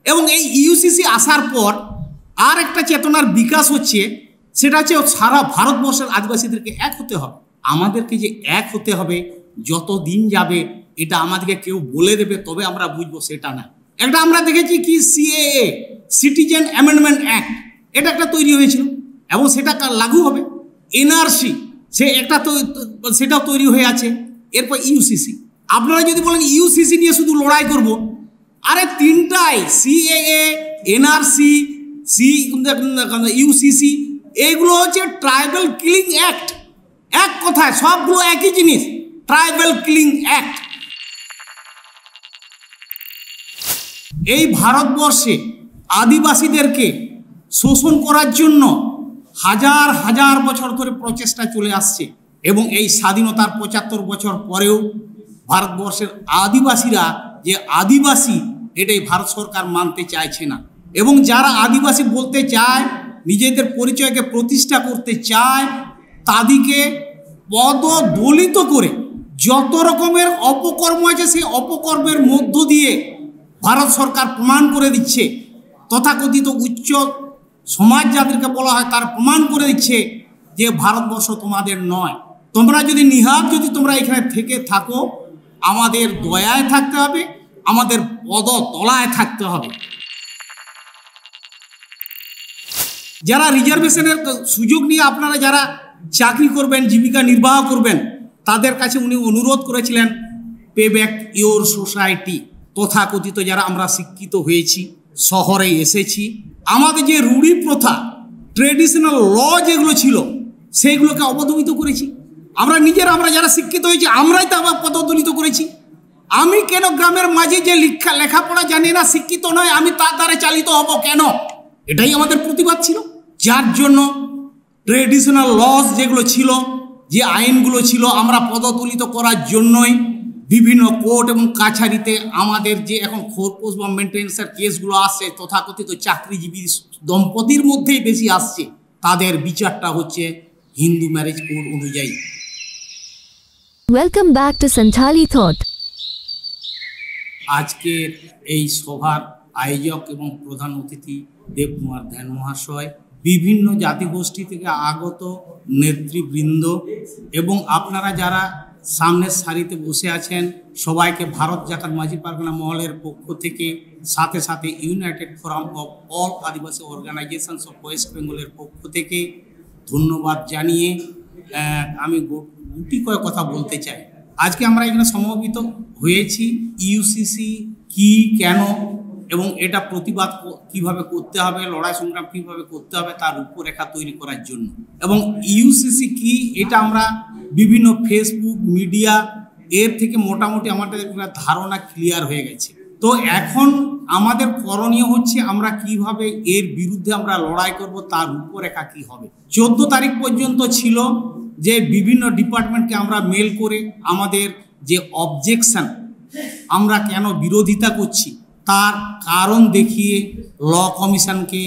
এবং এই ইউসিসি আসার পর আর একটা চেতনার বিকাশ হচ্ছে, সেটা হচ্ছে সারা ভারতবর্ষের আদিবাসীদেরকে এক হতে হবে। আমাদেরকে যে এক হতে হবে, যত দিন যাবে এটা আমাদেরকে কেউ বলে দেবে তবে আমরা বুঝবো, সেটা না। একটা আমরা দেখেছি কি সিএএ, সিটিজেন অ্যামেন্ডমেন্ট অ্যাক্ট, এটা একটা তৈরি হয়েছিল এবং সেটা লাগু হবে। এনআরসি সে একটা তো সেটাও তৈরি হয়ে আছে। এরপর ইউসিসি, আপনারা যদি বলেন ইউসিসি নিয়ে শুধু লড়াই করব, আরে তিনটাই সিএএ, এনআরসি, ইউসিসি, এইগুলো হচ্ছে ট্রাইবাল কিলিং অ্যাক্ট। এক কথায় সবগুলো একই জিনিস, ট্রাইবাল কিলিং অ্যাক্ট। এই ভারতবর্ষে আদিবাসীদেরকে শোষণ করার জন্য হাজার হাজার বছর ধরে প্রচেষ্টা চলে আসছে এবং এই স্বাধীনতার ৭৫ বছর পরেও ভারতবর্ষের আদিবাসীরা যে আদিবাসী এটাই ভারত সরকার মানতে চাইছে না। এবং যারা আদিবাসী বলতে চায়, নিজেদের পরিচয়কে প্রতিষ্ঠা করতে চায়, তাদেরকে পদদলিত করে যত রকমের অপকর্ম আছে সেই অপকর্মের মধ্য দিয়ে ভারত সরকার প্রমাণ করে দিচ্ছে, তথাকথিত উচ্চ সমাজ যাদেরকে বলা হয় তার প্রমাণ করে দিচ্ছে যে ভারতবর্ষ তোমাদের নয়। তোমরা যদি তোমরা এখানে থেকে থাকো, আমাদের দয়ায় থাকতে হবে, আমাদের পদতলায় থাকতে হবে। যারা রিজার্ভেশনের সুযোগ নিয়ে আপনারা যারা চাকরি করবেন, জীবিকা নির্বাহ করবেন, তাদের কাছে উনি অনুরোধ করেছিলেন পে ব্যাক ইওর সোসাইটি। তথাকথিত যারা আমরা শিক্ষিত হয়েছি, শহরে এসেছি, আমাদের যে রুড়ি প্রথা, ট্রেডিশনাল ল যেগুলো ছিল সেইগুলোকে অবদমিত করেছি। আমরা যারা শিক্ষিত হয়েছি আমরাই তো আবার পদদলিত করেছি। আমি কেন গ্রামের মাঝে যে লেখাপড়া জানি না, শিক্ষিত নয়, আমি তার দ্বারা চালিত হব কেন? এটাই আমাদের প্রতিবাদ ছিল। যার জন্য ট্রেডিশনাল লস যেগুলো ছিল, যে আইনগুলো ছিল, আমরা পদদলিত করার জন্যই বিভিন্ন কোর্ট এবং কাছারিতে আমাদের যে এখন খোরপোশ বা মেনটেন্যান্সের কেসগুলো আসছে, তথাকথিত চাকরিজীবী দম্পতির মধ্যেই বেশি আসছে, তাদের বিচারটা হচ্ছে হিন্দু ম্যারেজ কোড অনুযায়ী। Welcome back to Santhali thought. আজকের এই সভার আয়োজক এবং প্রধান অতিথি দেবকুমার ধ্যান মহাশয়, বিভিন্ন জাতিগোষ্ঠী থেকে আগত নেতৃবৃন্দ এবং আপনারা যারা সামনের সারিতে বসে আছেন, সবাইকে ভারত জাকাত মাঝি পারগানা মহলের পক্ষ থেকে, সাথে সাথে United Forum of All Adivasi Organisations of West বেঙ্গলের পক্ষ থেকে ধন্যবাদ জানিয়ে আমি গুটি কয়েক কথা বলতে চাই। আজকে আমরা এখানে সমবেত হয়েছি ইউসিসি কি, কেন এবং এটা প্রতিবাদ কিভাবে করতে হবে, লড়াই সংগ্রাম কিভাবে করতে হবে তার রূপরেখা তৈরি করার জন্য। এবং ইউসিসি কি এটা আমরা বিভিন্ন ফেসবুক মিডিয়া এর থেকে মোটামুটি আমাদের ধারণা ক্লিয়ার হয়ে গেছে। তো এখন আমাদের করণীয় হচ্ছে আমরা কিভাবে এর বিরুদ্ধে আমরা লড়াই করব, তার রূপরেখা কি হবে। 14 তারিখ পর্যন্ত ছিল যে বিভিন্ন ডিপার্টমেন্টকে আমরা মেল করে আমাদের যে অবজেকশন, আমরা কেন বিরোধিতা করছি তার কারণ দেখিয়ে ল কমিশনকে,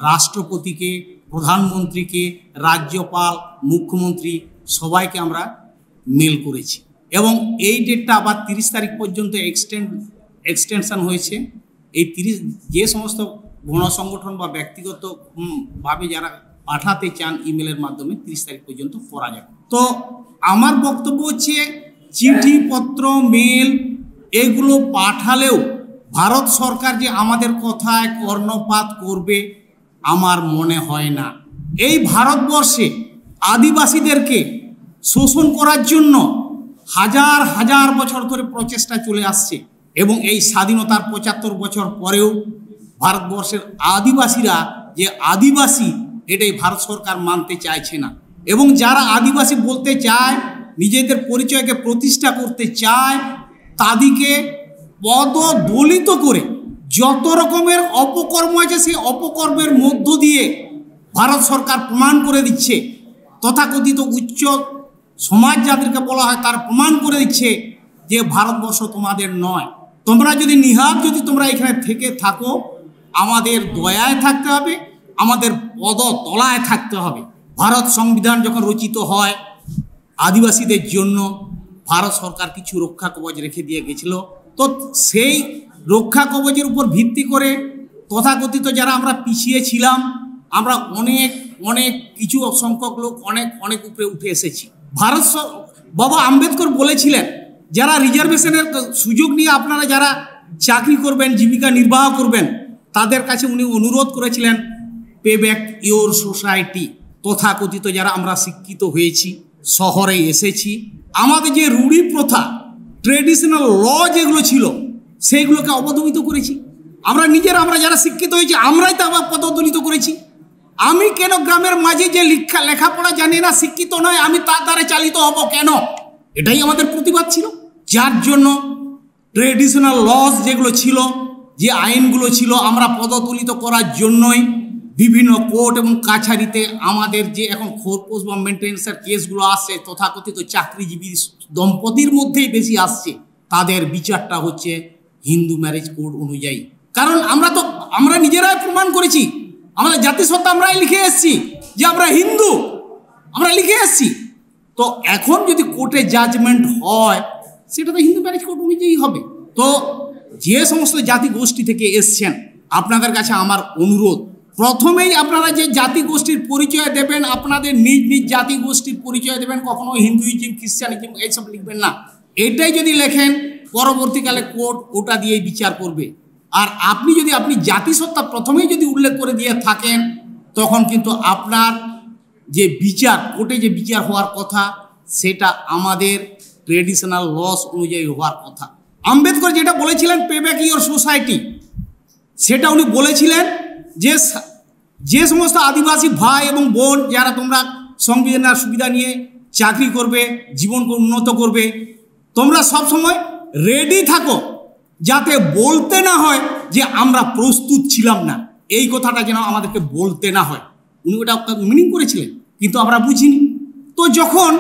রাষ্ট্রপতিকে, প্রধানমন্ত্রীকে, রাজ্যপাল, মুখ্যমন্ত্রী সবাইকে আমরা মেল করেছি এবং এই ডেটটা আবার 30 তারিখ পর্যন্ত এক্সটেনশন হয়েছে। এই 30 যে সমস্ত গণসংগঠন বা ব্যক্তিগতভাবে যারা পাঠাতে চান ইমেলের মাধ্যমে 30 তারিখ পর্যন্ত করা যাবে। তো আমার বক্তব্য হচ্ছে চিঠিপত্র, মেল এগুলো পাঠালেও ভারত সরকার যে আমাদের কথায় কর্ণপাত করবে আমার মনে হয় না। এই ভারতবর্ষে আদিবাসীদেরকে শোষণ করার জন্য হাজার হাজার বছর ধরে প্রচেষ্টা চলে আসছে এবং এই স্বাধীনতার ৭৫ বছর পরেও ভারতবর্ষের আদিবাসীরা যে আদিবাসী এটাই ভারত সরকার মানতে চাইছে না। এবং যারা আদিবাসী বলতে চায়, নিজেদের পরিচয়কে প্রতিষ্ঠা করতে চায়, তাদেরকে পদদলিত করে যত রকমের অপকর্ম আছে সেই অপকর্মের মধ্য দিয়ে ভারত সরকার প্রমাণ করে দিচ্ছে, তথাকথিত উচ্চ সমাজ যাদেরকে বলা হয় তার প্রমাণ করে দিচ্ছে যে ভারতবর্ষ তোমাদের নয়। তোমরা যদি তোমরা এখানে থেকে থাকো, আমাদের দয়ায় থাকতে হবে, আমাদের পদতলায় থাকতে হবে। ভারত সংবিধান যখন রচিত হয় আদিবাসীদের জন্য ভারত সরকার কিছু রক্ষা কবচ রেখে দিয়ে গেছিল। তো সেই রক্ষা কবচের উপর ভিত্তি করে তথাকথিত যারা আমরা পিছিয়ে ছিলাম, আমরা অনেক অনেক কিছু সংখ্যক লোক অনেক উপরে উঠে এসেছি। বাবা আম্বেদকর বলেছিলেন, যারা রিজার্ভেশনের সুযোগ নিয়ে আপনারা যারা চাকরি করবেন, জীবিকা নির্বাহ করবেন, তাদের কাছে উনি অনুরোধ করেছিলেন পে ব্যাক ইওর সোসাইটি। তথাকথিত যারা আমরা শিক্ষিত হয়েছি, শহরে এসেছি, আমাদের যে রুড়ি প্রথা, ট্রেডিশনাল ল যেগুলো ছিল সেইগুলোকে অবদমিত করেছি। আমরা যারা শিক্ষিত হয়েছি আমরাই তো আবার পদদলিত করেছি। আমি কেন গ্রামের মাঝে যে লেখাপড়া জানি না, শিক্ষিত নয়, আমি তার দ্বারা চালিত হব কেন? এটাই আমাদের প্রতিবাদ ছিল। যার জন্য ট্রেডিশনাল লস যেগুলো ছিল, যে আইনগুলো ছিল, আমরা পদদলিত করার জন্যই বিভিন্ন কোর্ট এবং কাছারিতে আমাদের যে এখন খোরপোশ বা মেনটেন্যান্সের কেসগুলো আসছে, তথাকথিত চাকরিজীবী দম্পতির মধ্যেই বেশি আসছে, তাদের বিচারটা হচ্ছে হিন্দু ম্যারেজ কোড অনুযায়ী। কারণ আমরা নিজেরাই প্রমাণ করেছি, আমাদের জাতিসত্তা আমরাই লিখে এসেছি যে আমরা হিন্দু, আমরা লিখে এসেছি। তো এখন যদি কোর্টে জাজমেন্ট হয়, সেটা তো হিন্দু ম্যারেজ কোড অনুযায়ী হবে। তো যে সমস্ত জাতি গোষ্ঠী থেকে এসছেন, আপনাদের কাছে আমার অনুরোধ, প্রথমেই আপনারা যে জাতি গোষ্ঠীর পরিচয় দেবেন, আপনাদের নিজ নিজ জাতি গোষ্ঠীর পরিচয় দেবেন, কখনো হিন্দুইজম, খ্রিস্টানিজম এইসব লিখবেন না। এটাই যদি লেখেন, পরবর্তীকালে কোর্ট ওটা দিয়েই বিচার করবে। আর আপনি জাতিসত্তা প্রথমেই যদি উল্লেখ করে দিয়ে থাকেন, তখন কিন্তু আপনার যে বিচার, কোর্টে যে বিচার হওয়ার কথা, সেটা আমাদের ট্রেডিশনাল লস অনুযায়ী হওয়ার কথা। আম্বেদকর যেটা বলেছিলেন পে ব্যাক ইওর সোসাইটি, সেটা উনি বলেছিলেন যে সমস্ত আদিবাসী ভাই এবং বোন যারা তোমরা সংবিধানের সুবিধা নিয়ে চাকরি করবে, জীবনকে উন্নত করবে, তোমরা সবসময় রেডি থাকো, যাতে বলতে না হয় যে আমরা প্রস্তুত ছিলাম না। এই কথাটা যেন আমাদেরকে বলতে না হয়। উনি ওটা মিনিং করেছিলেন, কিন্তু আমরা বুঝিনি। তো যখন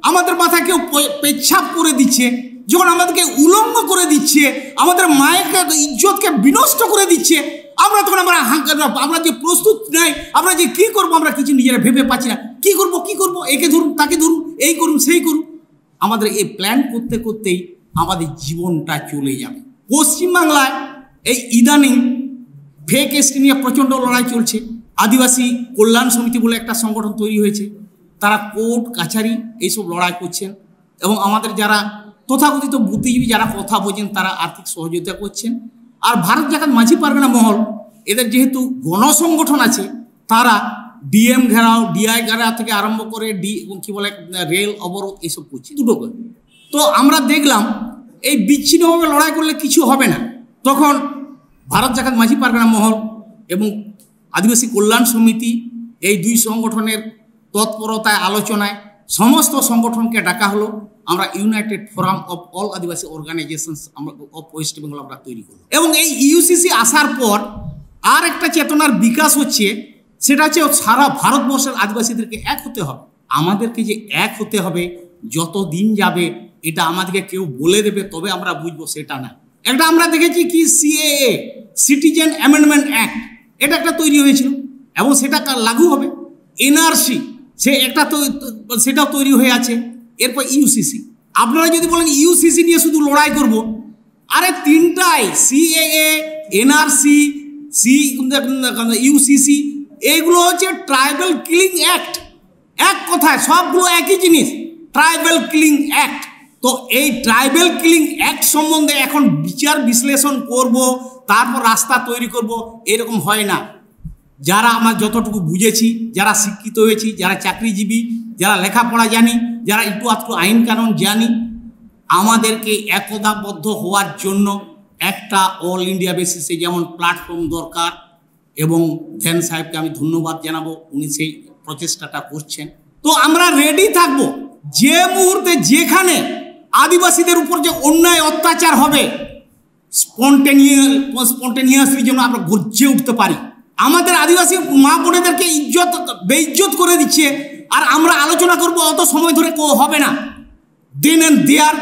আমাদের মাথায় কেউ পেচ্ছাপ করে দিচ্ছে, যখন আমাদেরকে উলঙ্গ করে দিচ্ছে, আমাদের মায়ের ইজ্জতকে বিনষ্ট করে দিচ্ছে, আমরা যে প্রস্তুত নাই, আমরা যে কি করবো, আমরা কিছু নিজেরা ভেবে পাচ্ছি না। কি করব, একে ধরুন, তাকে ধরুন, এই করুন, সেই করুন। আমাদের এই প্ল্যান করতে করতেই আমাদের জীবনটা চলে যাবে। পশ্চিমবাংলায় এই ইদানিং ফেক এসটি নিয়ে প্রচণ্ড লড়াই চলছে। আদিবাসী কল্যাণ সমিতি বলে একটা সংগঠন তৈরি হয়েছে, তারা কোর্ট কাছারি এইসব লড়াই করছেন, এবং আমাদের যারা তথাকথিত বুদ্ধিজীবী যারা কথা বোঝেন, তারা আর্থিক সহযোগিতা করছেন। আর ভারত জাকাত মাঝি পারগানা মহল, এদের যেহেতু গণসংগঠন আছে, তারা ডিএম ঘেরাও, ডিআই ঘেরাও থেকে আরম্ভ করে রেল অবরোধ এইসব করছে, দুটো করে। তো আমরা দেখলাম এই বিচ্ছিন্নভাবে লড়াই করলে কিছু হবে না। তখন ভারত জাকাত মাঝি পারগানা মহল এবং আদিবাসী কল্যাণ সমিতি, এই দুই সংগঠনের তৎপরতায়, আলোচনায় সমস্ত সংগঠনকে ডাকা হলো। আমরা United Forum of All Adivasi Organisations of West Bengal আমরা তৈরি করব। এবং এই ইউসিসি আসার পর আর একটা চেতনার বিকাশ হচ্ছে, সেটা হচ্ছে সারা ভারতবর্ষের আদিবাসীদেরকে এক হতে হবে। আমাদেরকে যে এক হতে হবে, যত দিন যাবে এটা আমাদেরকে কেউ বলে দেবে তবে আমরা বুঝবো, সেটা না। একটা আমরা দেখেছি কি সিএএ, সিটিজেন অ্যামেন্ডমেন্ট অ্যাক্ট, এটা একটা তৈরি হয়েছিল এবং সেটা লাগু হবে। এনআরসি সেটাও তৈরি হয়ে আছে। এরপর ইউসিসি। আপনারা যদি বলেন ইউসিসি নিয়ে শুধু লড়াই করব, আরে তিনটাই, সিএএ, এনআরসি, ইউসিসি, এইগুলো হচ্ছে ট্রাইবাল কিলিং অ্যাক্ট। এক কথায় সবগুলো একই জিনিস, ট্রাইবাল কিলিং অ্যাক্ট। তো এই ট্রাইবাল কিলিং অ্যাক্ট সম্বন্ধে এখন বিচার বিশ্লেষণ করব, তারপর রাস্তা তৈরি করব, এরকম হয় না। যারা আমরা যতটুকু বুঝেছি, যারা শিক্ষিত হয়েছি, যারা চাকরিজীবী, যারা লেখাপড়া জানি, যারা একটু আধটু আইন কানুন জানি, আমাদেরকে একতাবদ্ধ হওয়ার জন্য একটা অল ইন্ডিয়া বেসিসে যেমন প্ল্যাটফর্ম দরকার, এবং ধ্যান সাহেবকে আমি ধন্যবাদ জানাবো, উনি সেই প্রচেষ্টাটা করছেন। তো আমরা রেডি থাকব, যে মুহূর্তে যেখানে আদিবাসীদের উপর যে অন্যায় অত্যাচার হবে, স্পন্টেনিয়াসলি যেন আমরা গর্জে উঠতে পারি। আমাদের আদিবাসী মা বোনেদেরকে বেইজ্জত করে দিচ্ছে, আর আমরা আলোচনা করব অত সময় ধরে হবে না। দেন অ্যান্ড দেয়ার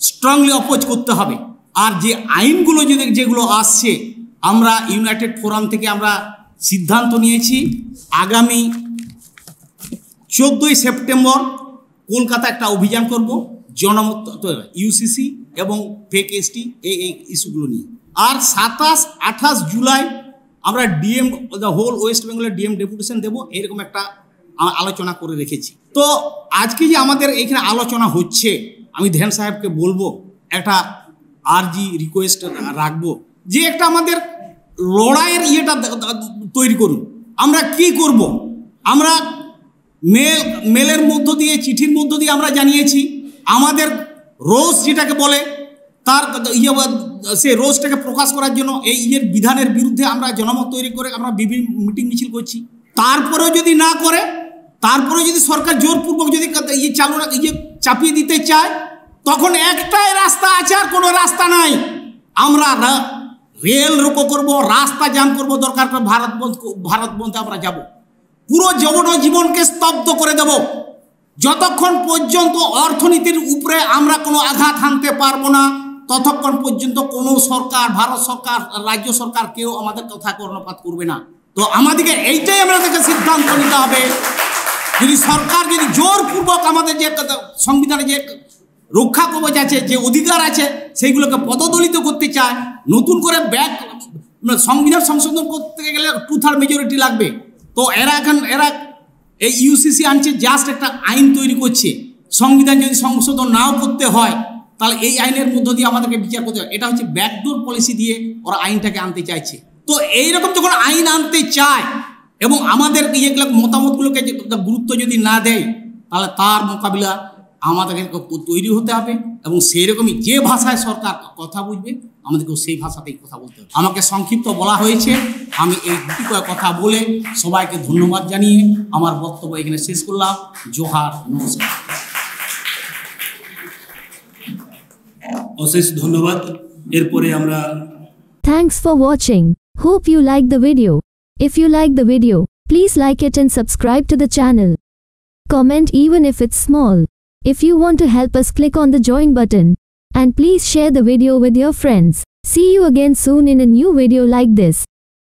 স্ট্রংলি অপোজ করতে হবে। আর যে আইনগুলো যেগুলো আসছে, আমরা ইউনাইটেড ফোরাম থেকে আমরা সিদ্ধান্ত নিয়েছি, আগামী 14ই সেপ্টেম্বর কলকাতা একটা অভিযান করব জনমত ইউসিসি এবং ফেক এসটি এই ইস্যুগুলো নিয়ে। আর 27-28 জুলাই আমরা ডিএম হোল ওয়েস্ট বেঙ্গলের ডিএম ডেপুটেশন দেবো, এরকম একটা আলোচনা করে রেখেছি। তো আজকে যে আমাদের এখানে আলোচনা হচ্ছে, আমি ধ্যান সাহেবকে বলবো, একটা আরজি রিকোয়েস্ট রাখবো যে একটা আমাদের লড়াইয়ের ইয়েটা তৈরি করুন। আমরা কি করব? আমরা মেলের মধ্য দিয়ে, চিঠির মধ্য দিয়ে আমরা জানিয়েছি আমাদের রোজ যেটাকে বলে, তার সে রোজটাকে প্রকাশ করার জন্য এই বিধানের বিরুদ্ধে আমরা জনমত তৈরি করে আমরা বিভিন্ন মিটিং মিছিল করছি। তারপরেও যদি না করে, তারপরে যদি সরকার জোরপূর্বক যদি চাপিয়ে দিতে চায়, তখন একটাই রাস্তা আছে, আর কোনো রাস্তা নাই। আমরা রেল রোকো করব, রাস্তা জাম করব, দরকার ভারত বন্ধে আমরা যাব, পুরো জীবনকে স্তব্ধ করে দেব। যতক্ষণ পর্যন্ত অর্থনীতির উপরে আমরা কোনো আঘাত হানতে পারবো না, ততক্ষণ পর্যন্ত কোনো সরকার, ভারত সরকার, রাজ্য সরকার, কেউ আমাদের কথা কর্ণপাত করবে না। তো আমাদেরকে এইটাই আমাদেরকে সিদ্ধান্ত নিতে হবে। যদি সরকার যদি জোরপূর্বক আমাদের যে সংবিধানে যে রক্ষা কবচ আছে, যে অধিকার আছে, সেইগুলোকে পদদলিত করতে চায়, নতুন করে সংবিধান সংশোধন করতে গেলে 2/3 মেজরিটি লাগবে। তো এরা এই ইউসিসি আনছে, জাস্ট একটা আইন তৈরি করছে। সংবিধান যদি সংশোধন নাও করতে হয়, তাহলে এই আইনের মধ্য দিয়ে আমাদেরকে বিচার করতে হয়। এটা হচ্ছে ব্যাকডোর পলিসি দিয়ে ওরা আইনটাকে আনতে চাইছে। তো এইরকম যখন আইন আনতে চায় এবং আমাদের ইয়েগুলো মতামতগুলোকে গুরুত্ব যদি না দেয়, তাহলে তার মোকাবিলা আমাদেরকে তৈরি হতে হবে, এবং সেই রকমই যে ভাষায় সরকার কথা বুঝবে, আমাদেরকেও সেই ভাষাতেই কথা বলতে হবে। আমাকে সংক্ষিপ্ত বলা হয়েছে, আমি এই দুটি কথা বলে সবাইকে ধন্যবাদ জানিয়ে আমার বক্তব্য এখানে শেষ করলাম। জোহার, নমস্কার। অশেষ ধন্যবাদ। এরপরে আমরা Thanks for watching. Hope you like the video. If you like the video, please like it and subscribe to the channel. Comment even if it's small. If you want to help us, click on the join button. And please share the video with your friends. See you again soon in a new video like this.